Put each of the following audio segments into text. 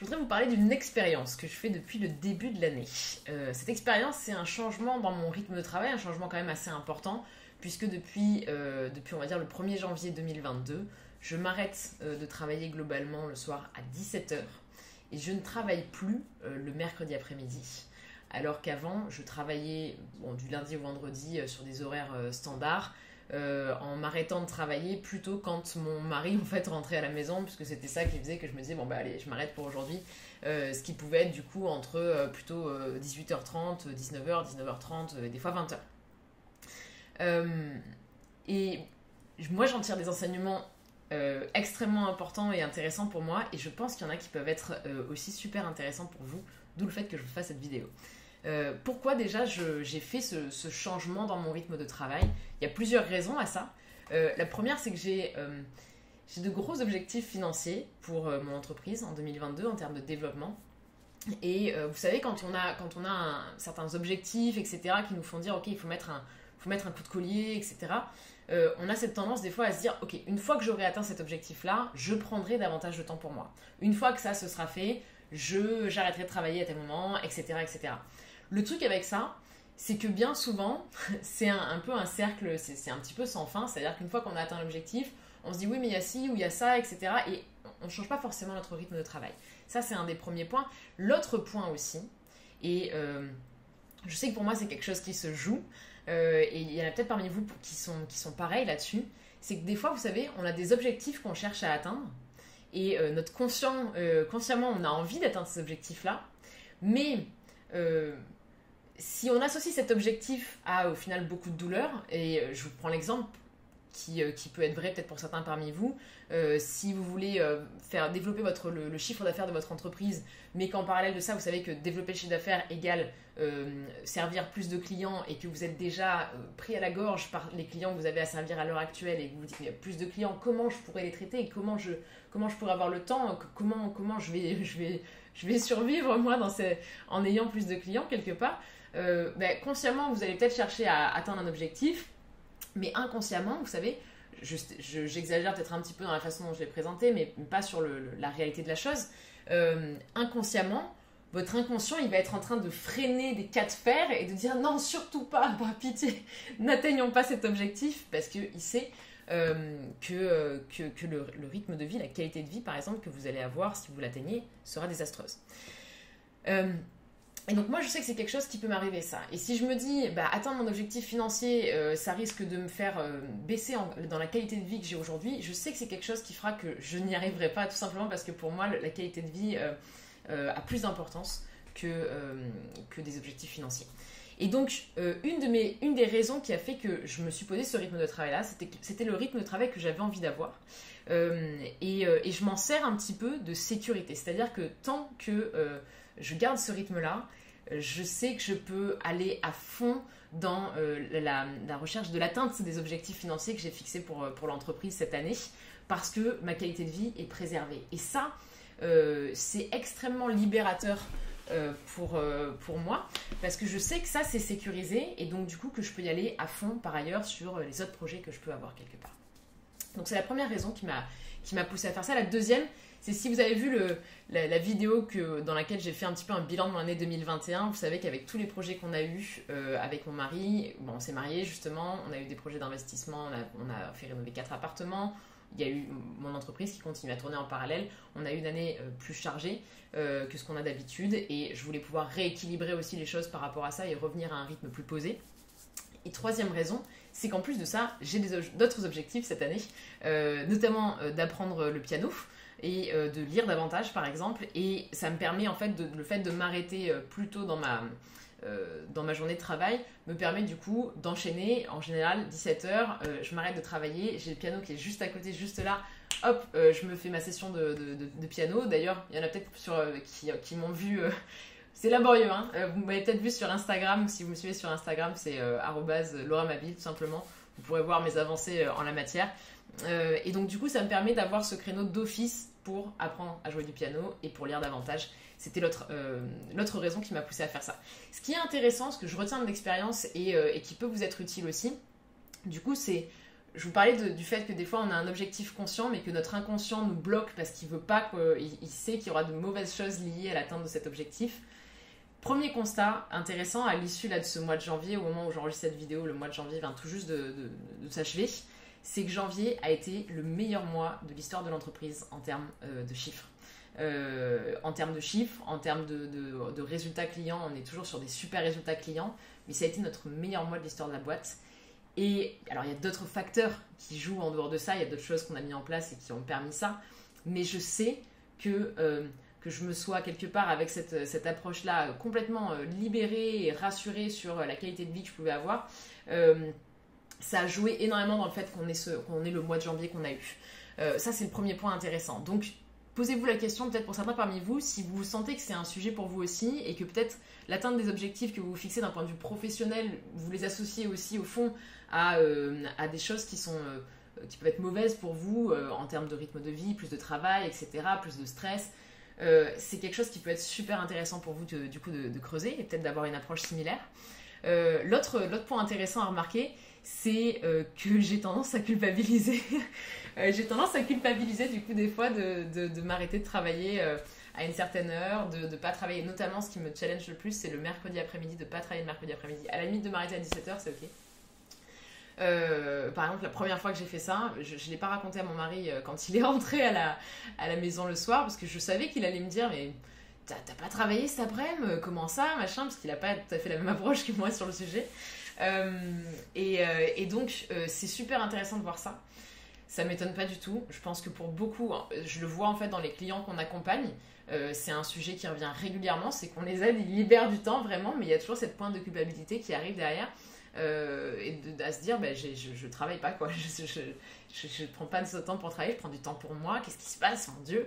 voudrais vous parler d'une expérience que je fais depuis le début de l'année. Cette expérience, c'est un changement dans mon rythme de travail, un changement quand même assez important, puisque depuis on va dire, le 1er janvier 2022, je m'arrête de travailler globalement le soir à 17 heures et je ne travaille plus le mercredi après-midi. Alors qu'avant, je travaillais du lundi au vendredi sur des horaires standards, en m'arrêtant de travailler plutôt quand mon mari en fait rentrait à la maison, puisque c'était ça qui faisait que je me disais bon bah allez, je m'arrête pour aujourd'hui, ce qui pouvait être du coup entre plutôt 18h30, 19h, 19h30, des fois 20h. Et moi j'en tire des enseignements extrêmement importants et intéressants pour moi, et je pense qu'il y en a qui peuvent être aussi super intéressants pour vous, d'où le fait que je fasse cette vidéo. Pourquoi déjà j'ai fait ce changement dans mon rythme de travail? Il y a plusieurs raisons à ça. La première, c'est que j'ai de gros objectifs financiers pour mon entreprise en 2022 en termes de développement. Et vous savez, quand on a certains objectifs, etc., qui nous font dire ok, il faut mettre un coup de collier, etc., on a cette tendance des fois à se dire ok, une fois que j'aurai atteint cet objectif-là, je prendrai davantage de temps pour moi. Une fois que ça se sera fait, j'arrêterai de travailler à tel moment, etc., etc. Le truc avec ça, c'est que bien souvent, c'est un peu un cercle, c'est un petit peu sans fin. C'est-à-dire qu'une fois qu'on a atteint l'objectif, on se dit oui, mais il y a ci ou il y a ça, etc. Et on ne change pas forcément notre rythme de travail. Ça, c'est un des premiers points. L'autre point aussi, et je sais que pour moi, c'est quelque chose qui se joue, et il y en a peut-être parmi vous qui sont pareils là-dessus, c'est que des fois, vous savez, on a des objectifs qu'on cherche à atteindre, et notre consciemment, on a envie d'atteindre ces objectifs-là, mais si on associe cet objectif à au final beaucoup de douleur, et je vous prends l'exemple qui peut être vrai peut-être pour certains parmi vous, si vous voulez faire développer le chiffre d'affaires de votre entreprise, mais qu'en parallèle de ça, vous savez que développer le chiffre d'affaires égale servir plus de clients, et que vous êtes déjà pris à la gorge par les clients que vous avez à servir à l'heure actuelle, et que vous vous dites il y a plus de clients, comment je pourrais les traiter, et comment je pourrais avoir le temps, comment je vais survivre moi en ayant plus de clients quelque part. Consciemment, vous allez peut-être chercher à atteindre un objectif, mais inconsciemment, vous savez, j'exagère peut-être un petit peu dans la façon dont je l'ai présenté, mais pas sur la réalité de la chose. Inconsciemment, votre inconscient, il va être en train de freiner des cas de fer et de dire non, surtout pas, par pitié, n'atteignons pas cet objectif, parce qu'il sait que le rythme de vie, la qualité de vie, par exemple, que vous allez avoir si vous l'atteignez, sera désastreuse. Et donc moi je sais que c'est quelque chose qui peut m'arriver ça. Et si je me dis atteindre mon objectif financier, ça risque de me faire baisser dans la qualité de vie que j'ai aujourd'hui, je sais que c'est quelque chose qui fera que je n'y arriverai pas, tout simplement parce que pour moi la qualité de vie a plus d'importance que des objectifs financiers. Et donc une des raisons qui a fait que je me suis posé ce rythme de travail là, c'était le rythme de travail que j'avais envie d'avoir. Et je m'en sers un petit peu de sécurité, c'est-à-dire que tant que je garde ce rythme-là, je sais que je peux aller à fond dans la recherche de l'atteinte des objectifs financiers que j'ai fixés pour l'entreprise cette année, parce que ma qualité de vie est préservée. Et ça, c'est extrêmement libérateur pour moi, parce que je sais que ça, c'est sécurisé, et donc du coup que je peux y aller à fond par ailleurs sur les autres projets que je peux avoir quelque part. Donc c'est la première raison qui m'a poussée à faire ça. La deuxième, c'est si vous avez vu la vidéo dans laquelle j'ai fait un petit peu un bilan de l'année 2021, vous savez qu'avec tous les projets qu'on a eus avec mon mari, on s'est mariés justement, on a eu des projets d'investissement, on a fait rénover 4 appartements, il y a eu mon entreprise qui continue à tourner en parallèle, on a eu une année plus chargée que ce qu'on a d'habitude, et je voulais pouvoir rééquilibrer aussi les choses par rapport à ça et revenir à un rythme plus posé. Et troisième raison, c'est qu'en plus de ça, j'ai d'autres objectifs cette année, notamment d'apprendre le piano et de lire davantage par exemple, et ça me permet en fait, le fait de m'arrêter plus tôt dans ma journée de travail me permet du coup d'enchaîner. En général 17h, je m'arrête de travailler, j'ai le piano qui est juste à côté, juste là, hop, je me fais ma session de piano. D'ailleurs il y en a peut-être qui m'ont vu, c'est laborieux, hein. Vous m'avez peut-être vu sur Instagram, si vous me suivez sur Instagram, c'est @LauraMabille tout simplement, vous pourrez voir mes avancées en la matière. Et donc du coup ça me permet d'avoir ce créneau d'office pour apprendre à jouer du piano et pour lire davantage. C'était l'autre raison qui m'a poussée à faire ça. Ce qui est intéressant, ce que je retiens de l'expérience et qui peut vous être utile aussi, du coup c'est je vous parlais du fait que des fois on a un objectif conscient mais que notre inconscient nous bloque parce qu'il veut pas il sait qu'il y aura de mauvaises choses liées à l'atteinte de cet objectif. Premier constat intéressant à l'issue là de ce mois de janvier, au moment où j'enregistre cette vidéo, le mois de janvier vient tout juste de s'achever, c'est que janvier a été le meilleur mois de l'histoire de l'entreprise en termes de chiffres. En termes de chiffres, en termes de résultats clients, on est toujours sur des super résultats clients, mais ça a été notre meilleur mois de l'histoire de la boîte. Et alors il y a d'autres facteurs qui jouent en dehors de ça, il y a d'autres choses qu'on a mis en place et qui ont permis ça, mais je sais que je me sois quelque part avec cette approche-là complètement libérée et rassurée sur la qualité de vie que je pouvais avoir. Ça a joué énormément dans le fait qu'on ait le mois de janvier qu'on a eu. Ça, c'est le premier point intéressant. Donc, posez-vous la question, peut-être pour certains parmi vous, si vous sentez que c'est un sujet pour vous aussi et que peut-être l'atteinte des objectifs que vous vous fixez d'un point de vue professionnel, vous les associez aussi au fond à des choses qui peuvent être mauvaises pour vous en termes de rythme de vie, plus de travail, etc., plus de stress. C'est quelque chose qui peut être super intéressant pour vous de creuser et peut-être d'avoir une approche similaire. L'autre point intéressant à remarquer, c'est que j'ai tendance à culpabiliser. J'ai tendance à culpabiliser du coup des fois de m'arrêter de travailler à une certaine heure, de ne pas travailler. Notamment, ce qui me challenge le plus, c'est le mercredi après-midi, de ne pas travailler le mercredi après-midi. À la limite de m'arrêter à 17h, c'est ok. Par exemple, la première fois que j'ai fait ça, je ne l'ai pas raconté à mon mari quand il est rentré à la maison le soir, parce que je savais qu'il allait me dire, mais t'as pas travaillé cet après-midi, comment ça, machin, parce qu'il n'a pas tout à fait la même approche que moi sur le sujet. Et donc, c'est super intéressant de voir ça. Ça m'étonne pas du tout. Je pense que pour beaucoup, je le vois en fait dans les clients qu'on accompagne, c'est un sujet qui revient régulièrement, c'est qu'on les aide, ils libèrent du temps vraiment, mais il y a toujours cette pointe de culpabilité qui arrive derrière. Et à se dire je travaille pas quoi, je prends pas de temps pour travailler, je prends du temps pour moi, qu'est-ce qui se passe, mon Dieu.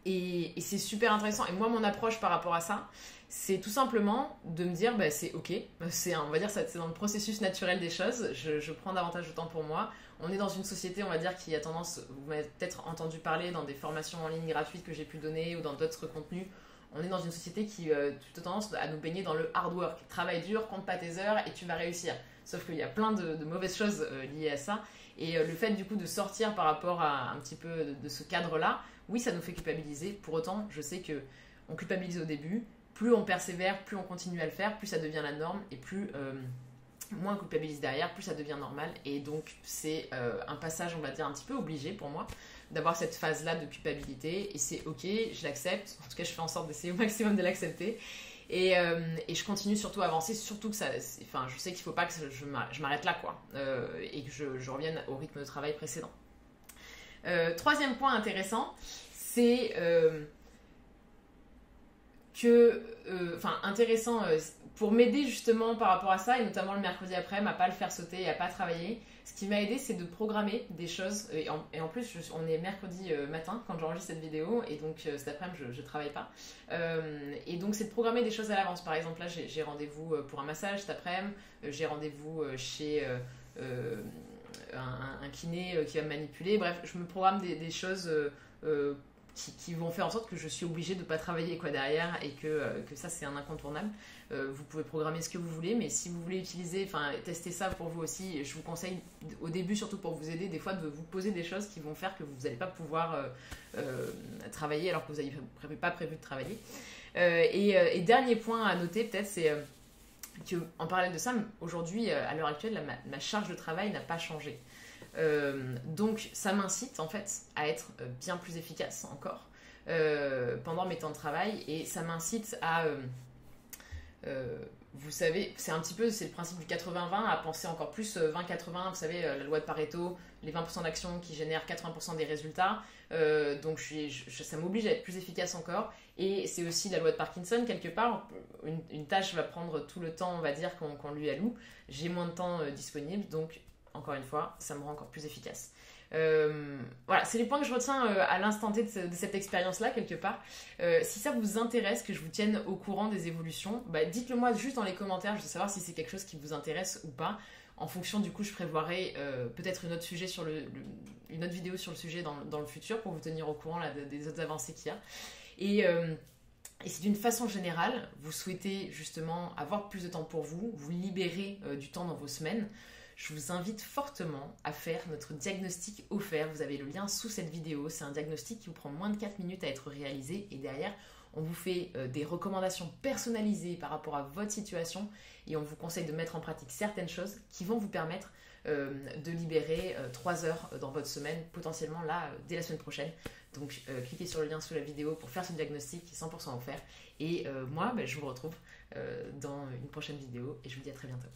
Et c'est super intéressant. Et moi, mon approche par rapport à ça, c'est tout simplement de me dire c'est ok, on va dire c'est dans le processus naturel des choses, je prends davantage de temps pour moi. On est dans une société, on va dire, qui a tendance, vous m'avez peut-être entendu parler dans des formations en ligne gratuites que j'ai pu donner ou dans d'autres contenus, on est dans une société qui a tendance à nous baigner dans le hard work. Travaille dur, compte pas tes heures et tu vas réussir. Sauf qu'il y a plein de mauvaises choses liées à ça. Et le fait du coup de sortir par rapport à un petit peu de ce cadre-là, oui, ça nous fait culpabiliser. Pour autant, je sais qu'on culpabilise au début. Plus on persévère, plus on continue à le faire, plus ça devient la norme et plus moins on culpabilise derrière, plus ça devient normal. Et donc, c'est un passage, on va dire, un petit peu obligé pour moi d'avoir cette phase-là de culpabilité, et c'est ok, je l'accepte, en tout cas je fais en sorte d'essayer au maximum de l'accepter, et je continue surtout à avancer, surtout que je sais qu'il ne faut pas que je m'arrête là, quoi, et que je revienne au rythme de travail précédent. Troisième point intéressant, c'est intéressant pour m'aider justement par rapport à ça, et notamment le mercredi après, à pas le faire sauter et à pas travailler. Ce qui m'a aidé, c'est de programmer des choses, et en plus on est mercredi matin quand j'enregistre cette vidéo, et donc cet après-midi je travaille pas, et donc c'est de programmer des choses à l'avance. Par exemple là j'ai rendez-vous pour un massage cet après-midi, j'ai rendez-vous chez un kiné qui va me manipuler. Bref, je me programme des choses qui vont faire en sorte que je suis obligée de ne pas travailler quoi derrière, et que ça c'est un incontournable. Vous pouvez programmer ce que vous voulez, mais si vous voulez tester ça pour vous aussi, je vous conseille au début, surtout pour vous aider, des fois de vous poser des choses qui vont faire que vous n'allez pas pouvoir travailler alors que vous n'avez pas prévu de travailler. Et dernier point à noter peut-être, c'est qu'en parallèle de ça, aujourd'hui, à l'heure actuelle, ma charge de travail n'a pas changé. Donc ça m'incite en fait à être bien plus efficace encore pendant mes temps de travail, et ça m'incite à vous savez, c'est le principe du 80-20, à penser encore plus 20-80, vous savez, la loi de Pareto, les 20% d'actions qui génèrent 80% des résultats. Donc ça m'oblige à être plus efficace encore, et c'est aussi la loi de Parkinson quelque part. Une tâche va prendre tout le temps, on va dire, qu'on lui alloue. J'ai moins de temps disponible, donc encore une fois, ça me rend encore plus efficace. Voilà, c'est les points que je retiens à l'instant T de cette expérience-là, quelque part. Si ça vous intéresse, que je vous tienne au courant des évolutions, dites-le moi juste dans les commentaires, je veux savoir si c'est quelque chose qui vous intéresse ou pas. En fonction, du coup, je prévoirai peut-être une autre vidéo sur le sujet dans le futur pour vous tenir au courant là, des autres avancées qu'il y a. Et si d'une façon générale, vous souhaitez justement avoir plus de temps pour vous libérer du temps dans vos semaines, je vous invite fortement à faire notre diagnostic offert. Vous avez le lien sous cette vidéo. C'est un diagnostic qui vous prend moins de 4 minutes à être réalisé et derrière, on vous fait des recommandations personnalisées par rapport à votre situation et on vous conseille de mettre en pratique certaines choses qui vont vous permettre de libérer 3 heures dans votre semaine, potentiellement là, dès la semaine prochaine. Donc cliquez sur le lien sous la vidéo pour faire ce diagnostic 100% offert. Et moi, je vous retrouve dans une prochaine vidéo et je vous dis à très bientôt.